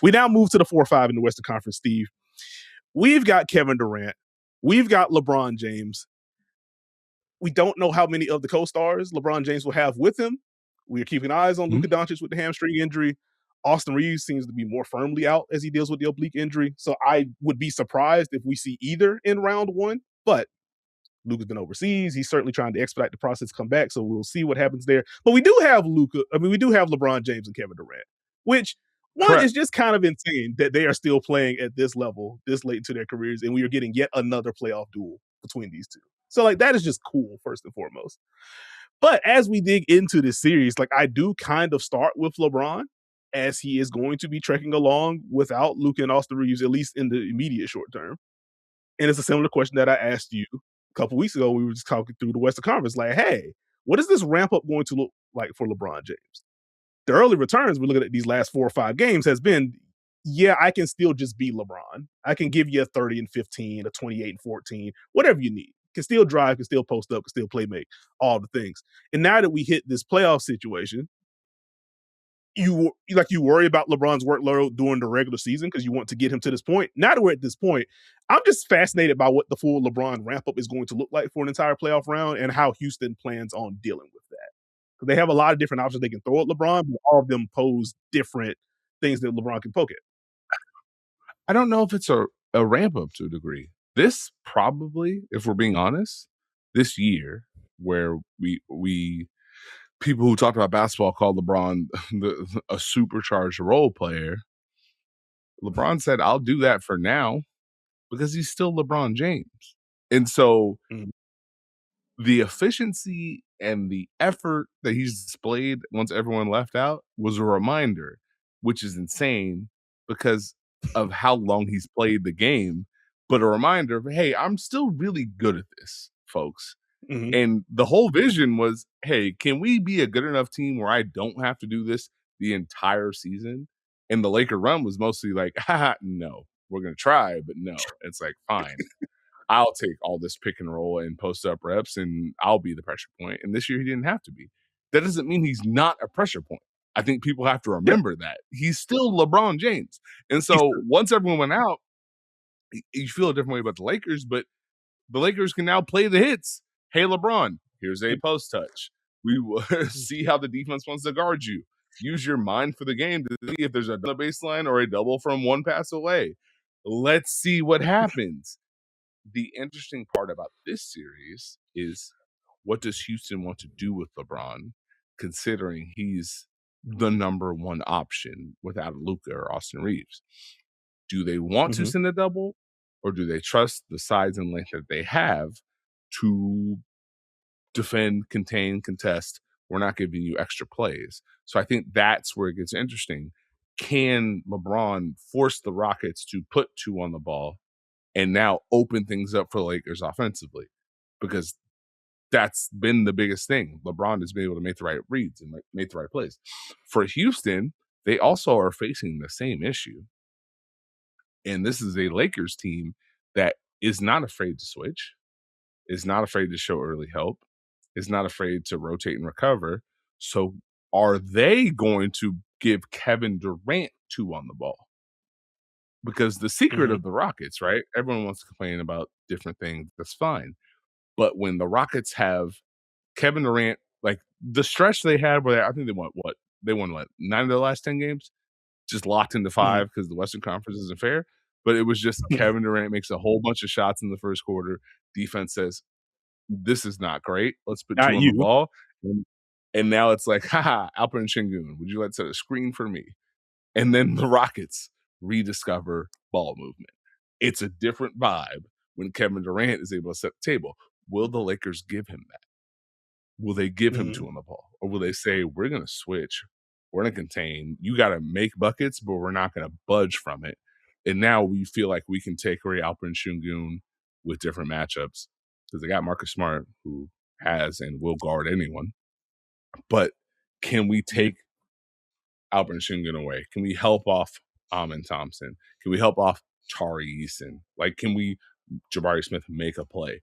We now move to the 4-5 in the Western Conference, Steve. We've got Kevin Durant. We've got LeBron James. We don't know how many of the co-stars LeBron James will have with him. We are keeping eyes on Luka Doncic with the hamstring injury. Austin Reaves seems to be more firmly out as he deals with the oblique injury. So I would be surprised if we see either in round one. But Luka's been overseas. He's certainly trying to expedite the process to come back. So we'll see what happens there. But we do have we do have LeBron James and Kevin Durant, which one is just kind of insane that they are still playing at this level this late into their careers. And we are getting yet another playoff duel between these two. So like that is just cool, first and foremost. But as we dig into this series, like I do kind of start with LeBron as he is going to be trekking along without Luka and Austin Reaves, at least in the immediate short term. And it's a similar question that I asked you a couple weeks ago. We were just talking through the Western Conference, like, hey, what is this ramp up going to look like for LeBron James? The early returns, we're looking at these last 4 or 5 games, has been, yeah, I can still just be LeBron. I can give you a 30 and 15, a 28 and 14, whatever you need. Can still drive, can still post up, can still play make, all the things. And now that we hit this playoff situation, you worry about LeBron's workload during the regular season because you want to get him to this point. Now that we're at this point, I'm just fascinated by what the full LeBron ramp up is going to look like for an entire playoff round and how Houston plans on dealing with that. Because they have a lot of different options they can throw at LeBron, but all of them pose different things that LeBron can poke at. I don't know if it's a ramp up to a degree. This probably, if we're being honest, this year where we people who talked about basketball called LeBron a supercharged role player. LeBron said, I'll do that for now because he's still LeBron James. And so the efficiency and the effort that he's displayed once everyone left out was a reminder, which is insane because of how long he's played the game, but a reminder of, hey, I'm still really good at this, folks. Mm-hmm. And the whole vision was, hey, can we be a good enough team where I don't have to do this the entire season? And the Laker run was mostly like, haha, no, we're going to try, but no. It's like, fine, I'll take all this pick and roll and post up reps and I'll be the pressure point. And this year he didn't have to be. That doesn't mean he's not a pressure point. I think people have to remember that. He's still LeBron James. And so once everyone went out, you feel a different way about the Lakers, but the Lakers can now play the hits. Hey, LeBron, here's a post touch. We will see how the defense wants to guard you. Use your mind for the game to see if there's a baseline or a double from one pass away. Let's see what happens. The interesting part about this series is what does Houston want to do with LeBron, considering he's the number one option without Luka or Austin Reaves? Do they want to send a double, or do they trust the size and length that they have to defend, contain, contest? We're not giving you extra plays. So I think that's where it gets interesting. Can LeBron force the Rockets to put 2 on the ball and now open things up for the Lakers offensively? Because that's been the biggest thing. LeBron has been able to make the right reads and make the right plays. For Houston, they also are facing the same issue. And this is a Lakers team that is not afraid to switch, is not afraid to show early help, is not afraid to rotate and recover. So are they going to give Kevin Durant 2 on the ball? Because the secret of the Rockets, right? Everyone wants to complain about different things. That's fine. But when the Rockets have Kevin Durant, like the stretch they had where I think they won what? They won 9 of their last 10 games? Just locked into 5 because the Western Conference isn't fair. But it was just Kevin Durant makes a whole bunch of shots in the first quarter. Defense says, this is not great. Let's put 2 on the ball. And now it's like, haha, Alperen Şengün, would you like to set a screen for me? And then the Rockets rediscover ball movement. It's a different vibe when Kevin Durant is able to set the table. Will the Lakers give him that? Will they give him 2 on the ball? Or will they say, we're going to switch, we're going to contain, you got to make buckets, but we're not going to budge from it. And now we feel like we can take away Alperen Şengün with different matchups because they got Marcus Smart, who has and will guard anyone. But can we take Alperen Şengün away? Can we help off Amin Thompson? Can we help off Tari Eason? Like, can we, Jabari Smith, make a play?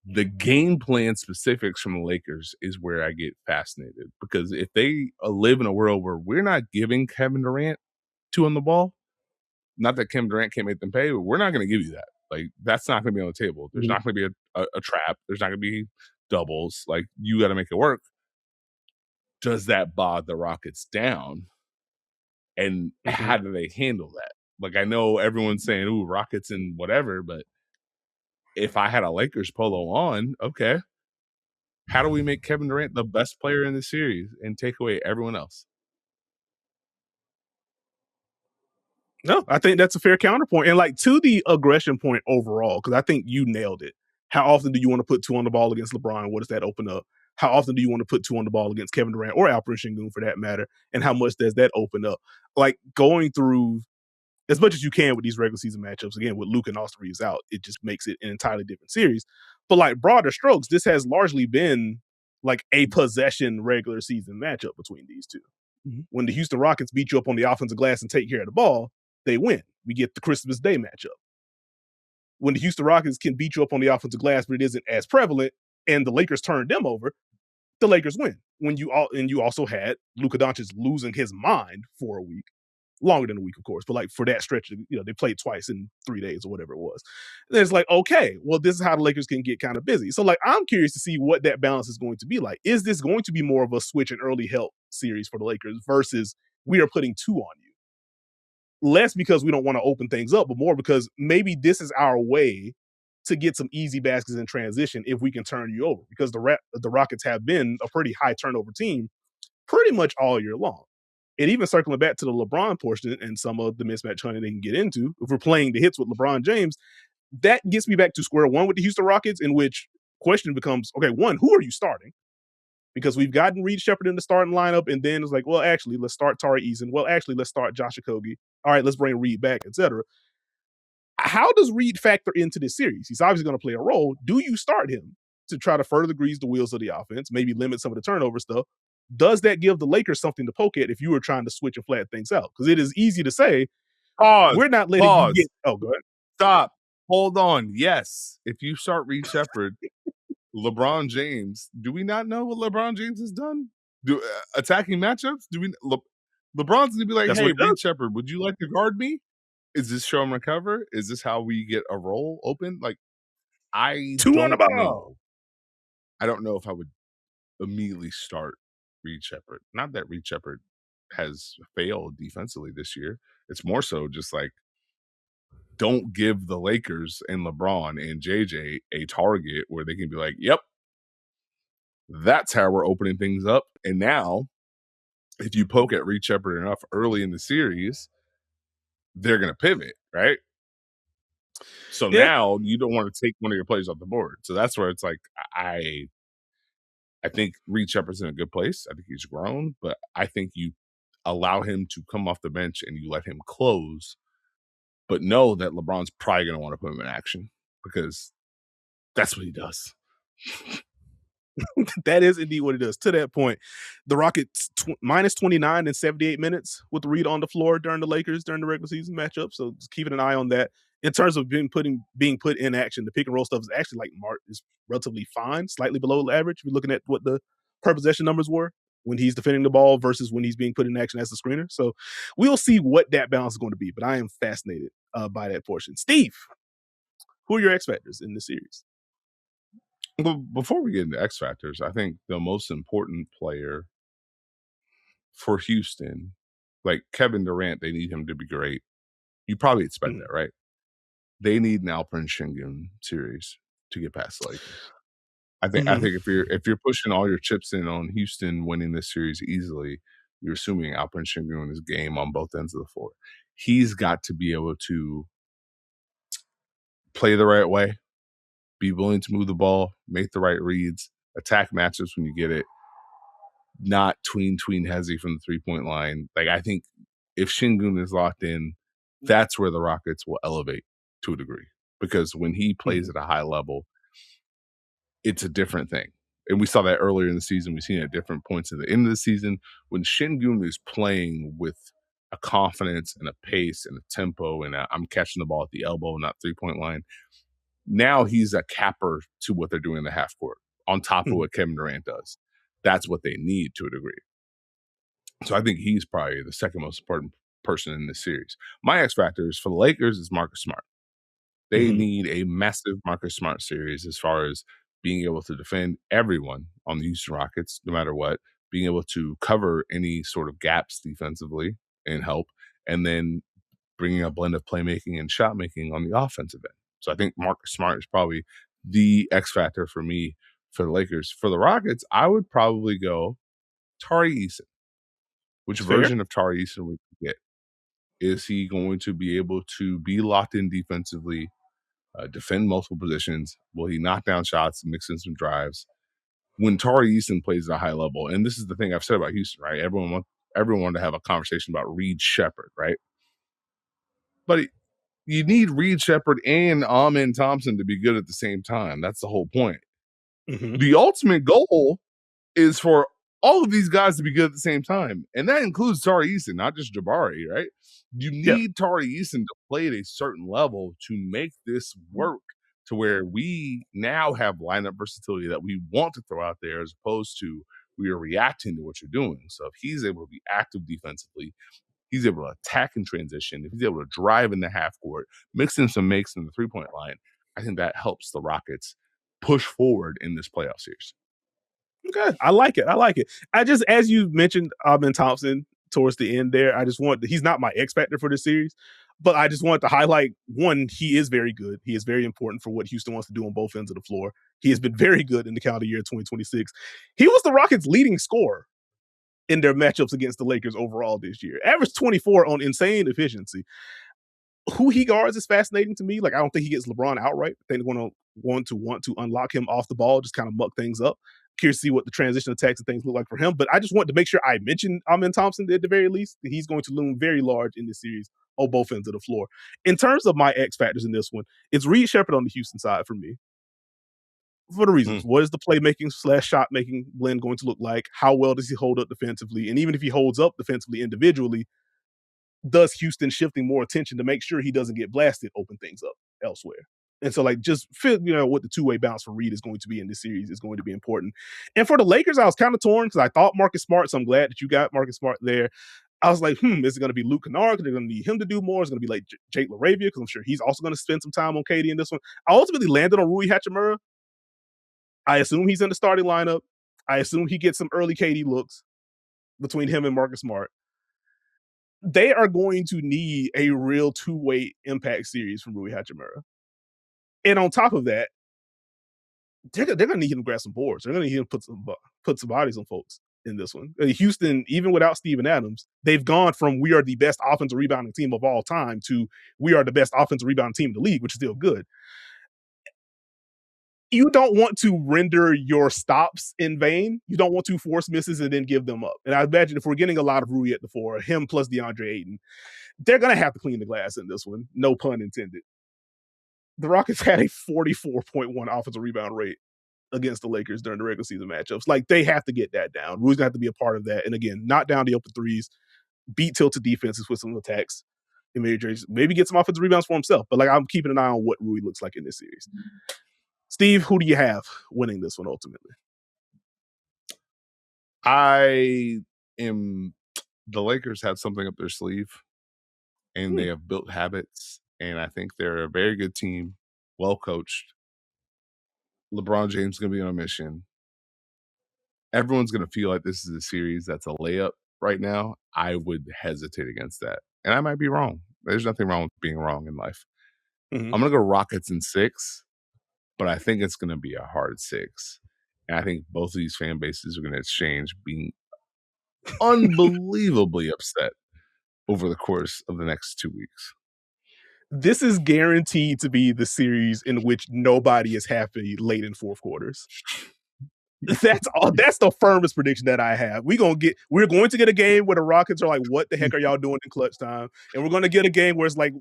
The game plan specifics from the Lakers is where I get fascinated, because if they live in a world where we're not giving Kevin Durant two on the ball. Not that Kevin Durant can't make them pay, but we're not going to give you that. Like, that's not going to be on the table. There's not going to be a trap. There's not going to be doubles. Like, you got to make it work. Does that bog the Rockets down? And how do they handle that? Like, I know everyone's saying, ooh, Rockets and whatever, but if I had a Lakers polo on, okay, how do we make Kevin Durant the best player in the series and take away everyone else? No, I think that's a fair counterpoint. And like to the aggression point overall, because I think you nailed it. How often do you want to put two on the ball against LeBron? What does that open up? How often do you want to put two on the ball against Kevin Durant or Alperen Sengun for that matter? And how much does that open up? Like going through as much as you can with these regular season matchups, again, with Luka and Austin Reaves out, it just makes it an entirely different series. But like broader strokes, this has largely been like a possession regular season matchup between these two. When the Houston Rockets beat you up on the offensive glass and take care of the ball, they win. We get the Christmas Day matchup. When the Houston Rockets can beat you up on the offensive glass, but it isn't as prevalent, and the Lakers turn them over, the Lakers win. When you also had Luka Doncic losing his mind for a week, longer than a week, of course, but like for that stretch, they played twice in 3 days or whatever it was. And it's like, okay, well, this is how the Lakers can get kind of busy. So like, I'm curious to see what that balance is going to be like. Is this going to be more of a switch and early help series for the Lakers versus we are putting two on you? Less because we don't want to open things up, but more because maybe this is our way to get some easy baskets in transition if we can turn you over. Because the Rockets have been a pretty high turnover team pretty much all year long. And even circling back to the LeBron portion and some of the mismatch hunting they can get into, if we're playing the hits with LeBron James, that gets me back to square one with the Houston Rockets, in which question becomes, okay, one, who are you starting? Because we've gotten Reed Shepherd in the starting lineup, and then it's like, well, actually, let's start Tari Eason. Well, actually, let's start Josh Okogie. All right, let's bring Reed back, etc. How does Reed factor into this series? He's obviously going to play a role. Do you start him to try to further grease the wheels of the offense, maybe limit some of the turnover stuff? Does that give the Lakers something to poke at if you were trying to switch and flatten things out? Because it is easy to say, we're not letting you get. Oh, go ahead. Stop. Hold on. Yes. If you start Reed Shepherd, LeBron James, do we not know what LeBron James has done? Attacking matchups? Do we? LeBron's gonna be like, hey, Reed Shepherd, would you like to guard me? Is this show and recover? Is this how we get a role open? Like, I two on the ball. Know. I don't know if I would immediately start Reed Shepherd. Not that Reed Shepherd has failed defensively this year. It's more so just like, don't give the Lakers and LeBron and JJ a target where they can be like, yep, that's how we're opening things up. And now, if you poke at Reed Shepherd enough early in the series, they're going to pivot, right? So now you don't want to take one of your players off the board. So that's where it's like, I think Reed Shepherd's in a good place. I think he's grown, but I think you allow him to come off the bench and you let him close, but know that LeBron's probably going to want to put him in action because that's what he does. That is indeed what it does. To that point, the Rockets minus 29 in 78 minutes with Reed on the floor during the regular season matchup. So just keeping an eye on that. In terms of being put in action, the pick and roll stuff is actually like is relatively fine, slightly below the average. If you're looking at what the per possession numbers were when he's defending the ball versus when he's being put in action as a screener. So we'll see what that balance is going to be. But I am fascinated by that portion. Steve, who are your X factors in this series? Well, before we get into X factors, I think the most important player for Houston, like Kevin Durant, they need him to be great. You probably expect that, right? They need an Alperen Sengun series to get past the Lakers. I think if you're pushing all your chips in on Houston winning this series easily, you're assuming Alperen Sengun is game on both ends of the floor. He's got to be able to play the right way, be willing to move the ball, make the right reads, attack matchups when you get it, not tween hezzy from the 3-point line. Like, I think if Sengun is locked in, that's where the Rockets will elevate to a degree. Because when he plays at a high level, it's a different thing. And we saw that earlier in the season. We've seen it at different points at the end of the season. When Sengun is playing with a confidence and a pace and a tempo, and I'm catching the ball at the elbow, not 3-point line, now he's a capper to what they're doing in the half court on top of what Kevin Durant does. That's what they need to a degree. So I think he's probably the second most important person in this series. My X factors for the Lakers is Marcus Smart. They need a massive Marcus Smart series as far as being able to defend everyone on the Houston Rockets, no matter what, being able to cover any sort of gaps defensively and help, and then bringing a blend of playmaking and shot making on the offensive end. So I think Marcus Smart is probably the X factor for me for the Lakers. For the Rockets, I would probably go Tari Eason. Which It's fair. version of Tari Eason would you get? Is he going to be able to be locked in defensively, defend multiple positions? Will he knock down shots, mix in some drives? When Tari Eason plays at a high level, and this is the thing I've said about Houston, right? Everyone wanted to have a conversation about Reed Shepherd, right? But you need Reed Shepherd and Amen Thompson to be good at the same time. That's the whole point. The ultimate goal is for all of these guys to be good at the same time. And that includes Tari Eason, not just Jabari, right? You need Tari Eason to play at a certain level to make this work to where we now have lineup versatility that we want to throw out there as opposed to we are reacting to what you're doing. So if he's able to be active defensively, he's able to attack in transition, if he's able to drive in the half court, mix in some makes in the three-point line, I think that helps the Rockets push forward in this playoff series. Okay, I like it. I just, as you mentioned, Amen Thompson towards the end there, he's not my X factor for this series, but I just wanted to highlight one, he is very good. He is very important for what Houston wants to do on both ends of the floor. He has been very good in the calendar year 2026. He was the Rockets' leading scorer in their matchups against the Lakers overall this year. Averaged 24 on insane efficiency. Who he guards is fascinating to me. Like, I don't think he gets LeBron outright. I think they're going to want to unlock him off the ball, just kind of muck things up. Curious to see what the transition attacks and things look like for him. But I just want to make sure I mention Amen Thompson at the very least. He's going to loom very large in this series on both ends of the floor. In terms of my X factors in this one, it's Reed Shepherd on the Houston side for me. For the reasons, what is the playmaking / shot making blend going to look like? How well does he hold up defensively? And even if he holds up defensively individually, does Houston shifting more attention to make sure he doesn't get blasted open things up elsewhere? And so, like, just fit, what the two-way bounce for Reed is going to be in this series is going to be important. And for the Lakers, I was kind of torn because I thought Marcus Smart, so I'm glad that you got Marcus Smart there. I was like, is it going to be Luke Kennard? Because they're going to need him to do more. It's going to be like Jake LaRavia because I'm sure he's also going to spend some time on KD in this one. I ultimately landed on Rui Hachimura. I assume he's in the starting lineup. I assume he gets some early KD looks between him and Marcus Smart. They are going to need a real two-way impact series from Rui Hachimura. And on top of that, they're going to need him to grab some boards. They're going to need him to put some bodies on folks in this one. Houston, even without Steven Adams, they've gone from we are the best offensive rebounding team of all time to we are the best offensive rebounding team in the league, which is still good. You don't want to render your stops in vain. You don't want to force misses and then give them up. And I imagine if we're getting a lot of Rui at the four, him plus DeAndre Ayton, they're going to have to clean the glass in this one. No pun intended. The Rockets had a 44.1 offensive rebound rate against the Lakers during the regular season matchups. Like, they have to get that down. Rui's going to have to be a part of that. And again, knock down the open threes, beat tilted defenses with some attacks, and maybe get some offensive rebounds for himself. But, like, I'm keeping an eye on what Rui looks like in this series. Steve, who do you have winning this one ultimately? The Lakers have something up their sleeve, and they have built habits, and I think they're a very good team, well coached. LeBron James is going to be on a mission. Everyone's going to feel like this is a series that's a layup right now. I would hesitate against that, and I might be wrong. There's nothing wrong with being wrong in life. I'm going to go Rockets in 6, but I think it's going to be a hard 6. And I think both of these fan bases are going to exchange being unbelievably upset over the course of the next 2 weeks. This is guaranteed to be the series in which nobody is happy late in fourth quarters. That's all. That's the firmest prediction that I have. We're going to get a game where the Rockets are like, what the heck are y'all doing in clutch time? And we're going to get a game where it's like,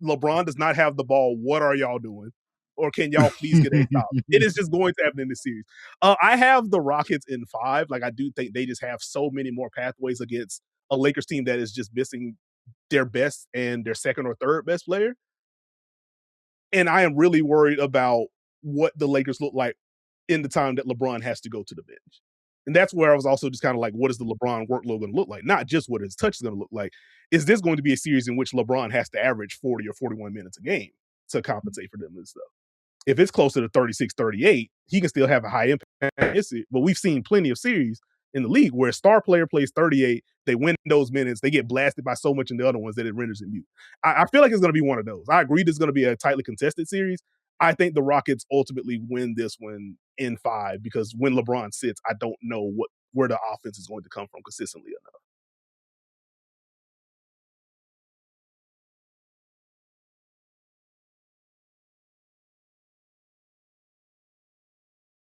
LeBron does not have the ball. What are y'all doing? Or can y'all please get a stop? It is just going to happen in this series. I have the Rockets in 5. Like, I do think they just have so many more pathways against a Lakers team that is just missing their best and their second or third best player. And I am really worried about what the Lakers look like in the time that LeBron has to go to the bench. And that's where I was also just kind of like, what is the LeBron workload going to look like? Not just what his touch is going to look like. Is this going to be a series in which LeBron has to average 40 or 41 minutes a game to compensate for them and stuff? If it's closer to 36, 38, he can still have a high impact. But we've seen plenty of series in the league where a star player plays 38, they win those minutes, they get blasted by so much in the other ones that it renders it mute. I feel like it's going to be one of those. I agree this is going to be a tightly contested series. I think the Rockets ultimately win this one in 5 because when LeBron sits, I don't know where the offense is going to come from consistently enough.